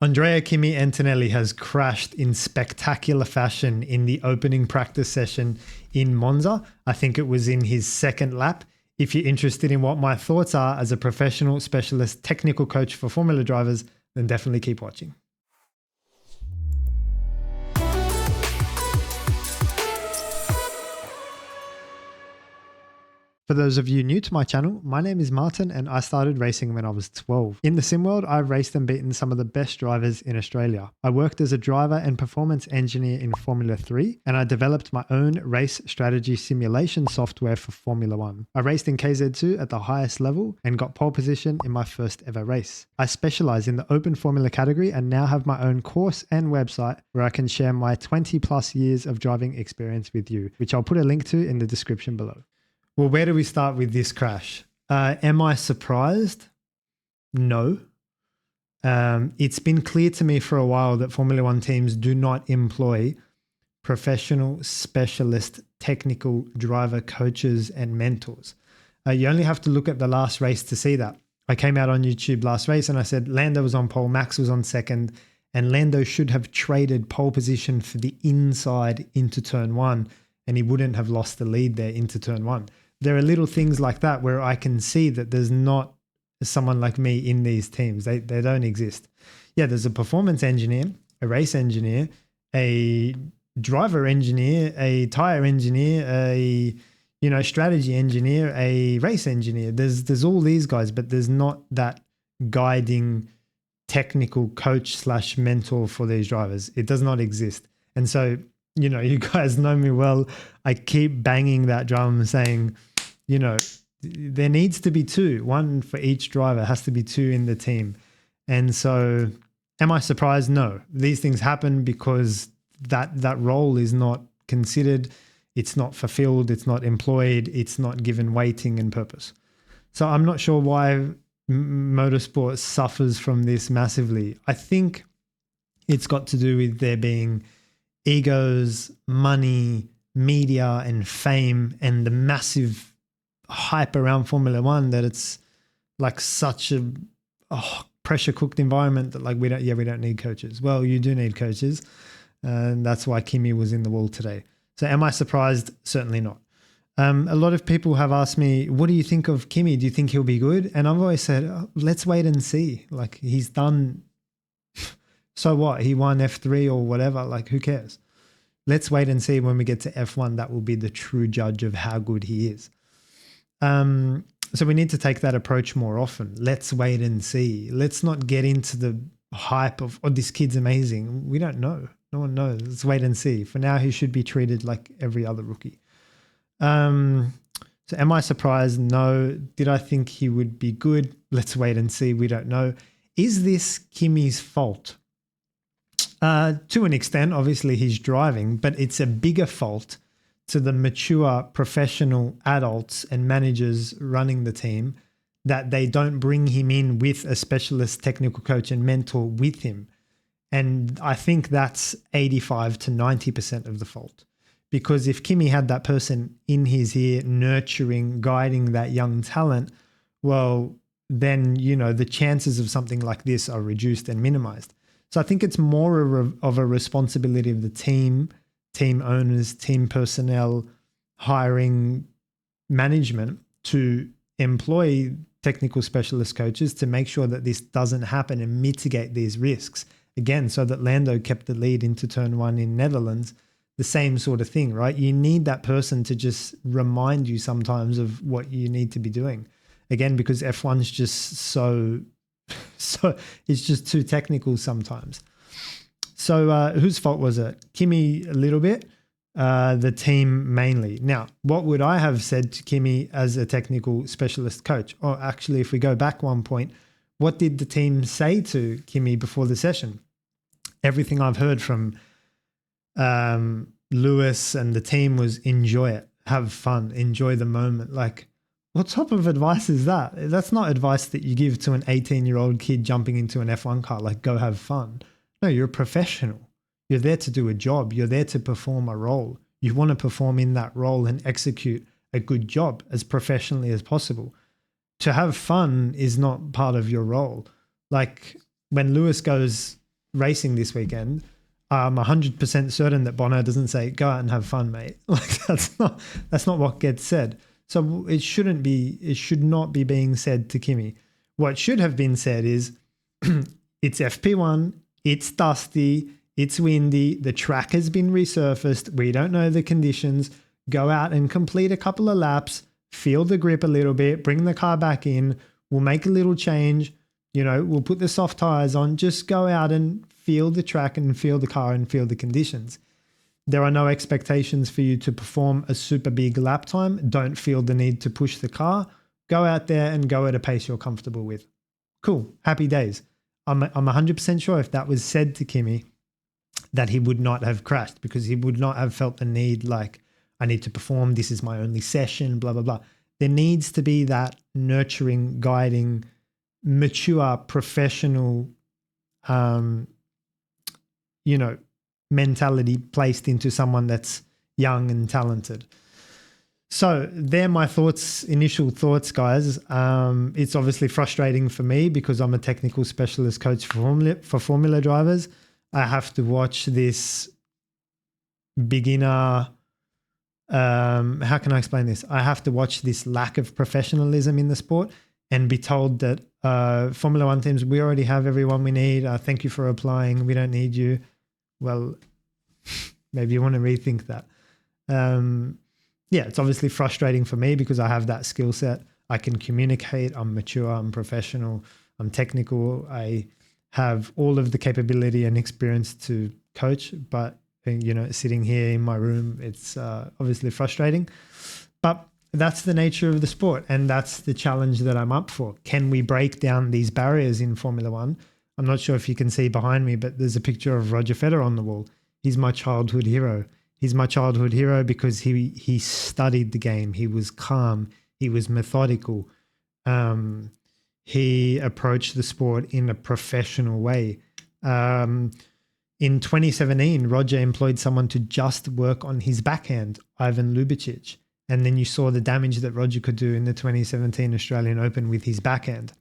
Andrea Kimi Antonelli has crashed in spectacular fashion in the opening practice session in Monza. I think it was in his second lap. If you're interested in what my thoughts are as a professional specialist technical coach for Formula drivers, then definitely keep watching. For those of you new to my channel, my name is Martin and I started racing when I was 12. In the sim world, I've raced and beaten some of the best drivers in Australia. I worked as a driver and performance engineer in Formula 3 and I developed my own race strategy simulation software for Formula 1. I raced in KZ2 at the highest level and got pole position in my first ever race. I specialize in the open formula category and now have my own course and website where I can share my 20 plus years of driving experience with you, which I'll put a link to in the description below. Well, where do we start with this crash? Am I surprised? No. It's been clear to me for a while that Formula One teams do not employ professional, specialist, technical driver coaches and mentors. You only have to look at the last race to see that. I came out on YouTube last race and I said Lando was on pole, Max was on second, and Lando should have traded pole position for the inside into turn one, and he wouldn't have lost the lead there into turn one. There are little things like that where I can see that there's not someone like me in these teams. They don't exist. Yeah, there's a performance engineer, a race engineer, a driver engineer, a tire engineer, a strategy engineer, a race engineer. There's all these guys, but there's not that guiding technical coach / mentor for these drivers. It does not exist. And so, you guys know me well. I keep banging that drum saying, there needs to be two, one for each driver, has to be two in the team. And so am I surprised? No. These things happen because that role is not considered, it's not fulfilled, it's not employed, it's not given weighting and purpose. So I'm not sure why motorsport suffers from this massively. I think it's got to do with there being egos, money, media and fame and the massive hype around Formula One that it's like such a pressure cooked environment that like we don't need coaches. Well, you do need coaches, and that's why Kimi was in the wall today. So am I surprised? Certainly not. A lot of people have asked me, what do you think of Kimi? Do you think he'll be good? And I've always said, let's wait and see. Like he's done, so what? He won F3 or whatever, like who cares? Let's wait and see when we get to F1. That will be the true judge of how good he is. So we need to take that approach more often. Let's wait and see. Let's not get into the hype of, this kid's amazing. We don't know. No one knows. Let's wait and see. For now, he should be treated like every other rookie. So am I surprised? No. Did I think he would be good? Let's wait and see. We don't know. Is this Kimi's fault? To an extent, obviously he's driving, but it's a bigger fault to the mature professional adults and managers running the team that they don't bring him in with a specialist technical coach and mentor with him. And I think that's 85 to 90% of the fault. Because if Kimi had that person in his ear, nurturing, guiding that young talent, well, then, the chances of something like this are reduced and minimized. So I think it's more of a responsibility of the team owners, team personnel, hiring management to employ technical specialist coaches to make sure that this doesn't happen and mitigate these risks. Again, so that Lando kept the lead into turn one in Netherlands, the same sort of thing, right? You need that person to just remind you sometimes of what you need to be doing. Again, because F1's just so it's just too technical sometimes. So whose fault was it? Kimi a little bit, the team mainly. Now, what would I have said to Kimi as a technical specialist coach? Or actually, if we go back one point, what did the team say to Kimi before the session? Everything I've heard from Lewis and the team was enjoy it, have fun, enjoy the moment. Like, what type of advice is that? That's not advice that you give to an 18-year-old kid jumping into an F1 car, like go have fun. No, you're a professional. You're there to do a job. You're there to perform a role. You want to perform in that role and execute a good job as professionally as possible. To have fun is not part of your role. Like when Lewis goes racing this weekend, I'm 100% certain that Bono doesn't say, go out and have fun, mate. Like that's not what gets said. So it should not be being said to Kimi. What should have been said is, it's FP1, it's dusty, it's windy, the track has been resurfaced, we don't know the conditions, go out and complete a couple of laps, feel the grip a little bit, bring the car back in, we'll make a little change, we'll put the soft tires on, just go out and feel the track and feel the car and feel the conditions. There are no expectations for you to perform a super big lap time. Don't feel the need to push the car. Go out there and go at a pace you're comfortable with. Cool. Happy days. I'm 100% sure if that was said to Kimi, that he would not have crashed, because he would not have felt the need like, I need to perform. This is my only session, blah, blah, blah. There needs to be that nurturing, guiding, mature, professional, mentality placed into someone that's young and talented. So they're my initial thoughts, guys. It's obviously frustrating for me because I'm a technical specialist coach for Formula drivers. I have to watch this beginner, how can I explain this? I have to watch this lack of professionalism in the sport and be told that Formula One teams, we already have everyone we need. Thank you for applying. We don't need you. Well, maybe you want to rethink that. It's obviously frustrating for me because I have that skill set. I can communicate. I'm mature. I'm professional. I'm technical. I have all of the capability and experience to coach. But, sitting here in my room, it's obviously frustrating. But that's the nature of the sport. And that's the challenge that I'm up for. Can we break down these barriers in Formula One? I'm not sure if you can see behind me, but there's a picture of Roger Federer on the wall. He's my childhood hero. He's my childhood hero because he studied the game. He was calm. He was methodical. He approached the sport in a professional way. In 2017, Roger employed someone to just work on his backhand, Ivan Lubicic. And then you saw the damage that Roger could do in the 2017 Australian Open with his backhand.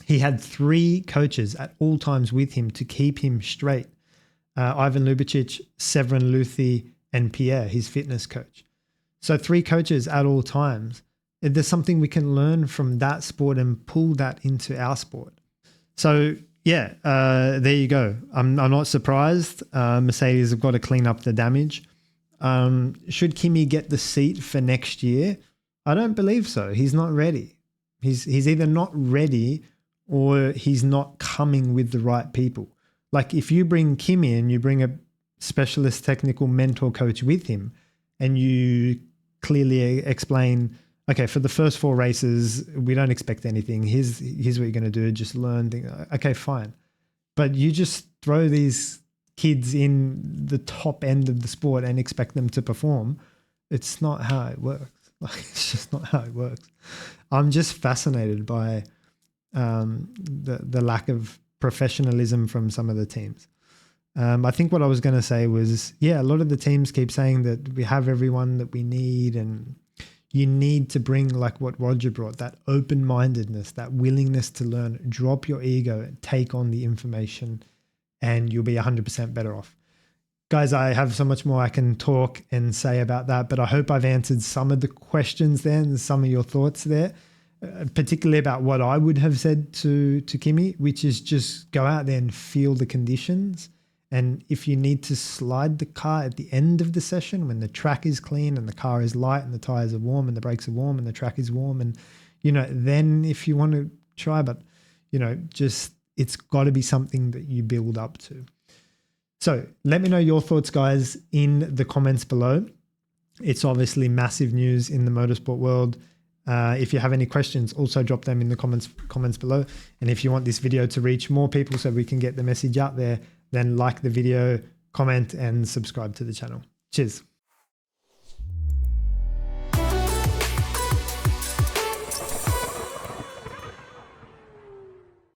He had 3 coaches at all times with him to keep him straight. Ivan Lubicic, Severin Luthi, and Pierre, his fitness coach. So 3 coaches at all times. There's something we can learn from that sport and pull that into our sport. So there you go. I'm not surprised. Mercedes have got to clean up the damage. Should Kimi get the seat for next year? I don't believe so. He's not ready. He's either not ready or he's not coming with the right people. Like if you bring Kimi and you bring a specialist technical mentor coach with him and you clearly explain, okay, for the first 4 races, we don't expect anything. Here's what you're going to do. Just learn things. Okay, fine. But you just throw these kids in the top end of the sport and expect them to perform. It's not how it works. Like, it's just not how it works. I'm just fascinated by the lack of professionalism from some of the teams. I think what I was going to say was, a lot of the teams keep saying that we have everyone that we need, and you need to bring like what Roger brought, that open-mindedness, that willingness to learn, drop your ego, take on the information, and you'll be 100% better off. Guys, I have so much more I can talk and say about that, but I hope I've answered some of the questions there and some of your thoughts there. Particularly about what I would have said to Kimi, which is just go out there and feel the conditions. And if you need to slide the car at the end of the session when the track is clean and the car is light and the tires are warm and the brakes are warm and the track is warm, and then if you want to try, but just it's got to be something that you build up to. So let me know your thoughts, guys, in the comments below. It's obviously massive news in the motorsport world. If you have any questions, also drop them in the comments below. And if you want this video to reach more people so we can get the message out there, then like the video, comment, and subscribe to the channel. Cheers.